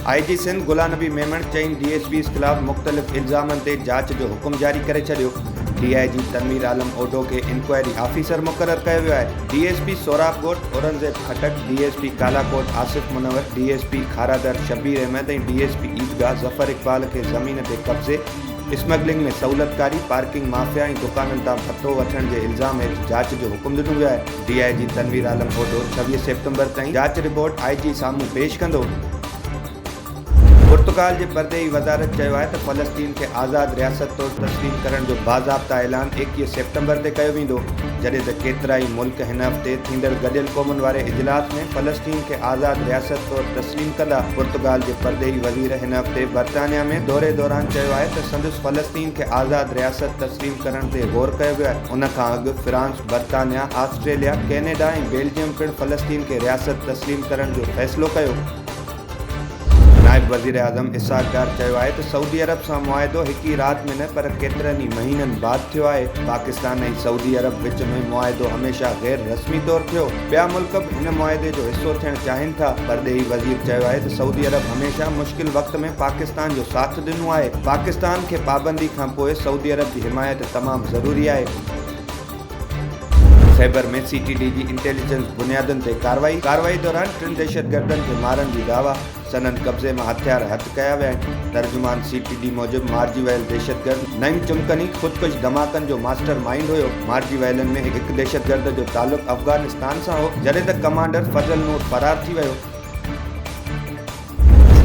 IG Sindh Ghulam Nabi Memon चईं DSP ख़िलाफ़ मुख़्तलिफ़ इल्ज़ामनि ते जांच जो हुकुम जारी करे छॾियो। DIG तनवीर आलम ओडो खे इंक्वायरी ऑफिसर मुक़ररु कयो वियो आहे। DSP सोराब ॻोठ औरंगज़ेब खटक, DSP कालाकोट आसिफ मुनवर, DSP खारादर शबीर अहमद ऐं DSP ईदगाह ज़फ़र इक़बाल खे ज़मीन ते कब्ज़े, स्मगलिंग में सहूलतकारी, पार्किंग माफ़िया ऐं दुकाननि तां पतो वठण जे इल्ज़ाम हेठि जांच जो हुकुम ॾिनो वियो आहे। DIG तनवीर आलम ओडो 26 सेप्टेम्बर ताईं जांच रिपोर्ट IG साम्हूं पेश कंदो। पुर्तगाल जे परदेही वज़ारत चयो आहे त फ़लस्तीन खे आज़ाद रियासत तौरु तस्लीम करण जो बाज़ाब्ता ऐलान 21 सेप्टेम्बर ते कयो वेंदो, जॾहिं त केतिरा ई मुल्क हिन हफ़्ते थींदड़ गॾियल क़ौमुनि वारे इजलास में फ़लस्तीन खे आज़ाद रियासत तौरु तस्लीम कंदा। पुर्तगाल जे परदेही वज़ीर हिन हफ़्ते बर्तानिया में दौरे दौरान चयो आहे त संदसि फ़लस्तीन खे आज़ाद रियासत तस्लीम करण ते ग़ौर कयो वियो आहे। उन खां अॻु फ्रांस, बर्तानिया, ऑस्ट्रेलिया, कैनेडा ऐं बेल्जियम पिणु फ़लस्तीन खे रियासत तस्लीम करण जो फ़ैसिलो कयो। नायब वज़ीर आज़म इसहाक़ डार चयो आहे त सऊदी अरब सां मुआहिदो हिकु ई राति में न पर केतिरनि ई महीननि बाद थियो आहे। पाकिस्तान ऐं सऊदी अरब विच में मुआहिदो हमेशह गैर रस्मी तौरु थियो। ॿिया मुल्क बि हिन मुआहिदे जो हिसो थियणु चाहिनि था। परदेही वज़ीर चयो आहे त सऊदी अरब हमेशह मुश्किल वक़्त में पाकिस्तान जो साथ ॾिनो आहे। पाकिस्तान खे पाबंदी खां पोइ सऊदी अरब जी हिमायत तमामु ज़रूरी आहे। खैबर में CTD जी इंटेलिजेंस बुनियादनि ते कार्रवाई दौरान 3 दहशतगर्दनि खे मारण जी दावा, सनन कब्ज़े मां हथियार हथ कया विया आहिनि। तर्जुमान CTD मूजिबि मारिजी वियल दहशतगर्द नईम चुमकनी ख़ुदकुश धमाकनि जो मास्टर माइंड हुयो। मारिजी वयलनि में हिकु दहशतगर्द जो तालुक़ु अफ़गानिस्तान सां हो, जॾहिं त कमांडर फज़ल नूर फ़रार थी वियो।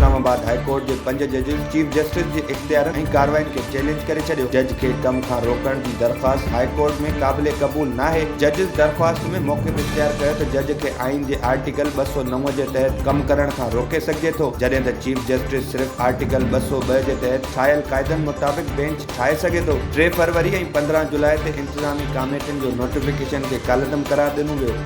इस्लामाबाद हाई कोर्ट जे 5 जजिस चीफ जस्टिस जे इख्तियारनि ऐं कार्रवाइनि खे चैलेंज करे छॾियो। जज खे कम खां रोकण जी दरख़्वास्त हाई कोर्ट में क़ाबिल क़बूल नाहे। जजिस दरख़्वास्त में मौक़िफ़ इख्तियार कयो त जज खे आइन जे आर्टिकल 209 जे तहत कमु करण खां रोके सघिजे थो, जॾहिं त चीफ जस्टिस सिर्फ़ आर्टिकल 202 जे तहत ठाहियल क़ाइदनि मुताबिक़ बेंच ठाहे सघे थो। 3 फरवरी ऐं 15 जुलाई ते इंतिज़ामी कमेटियुनि जो नोटिफिकेशन खे कलअदम करार ॾिनो वियो।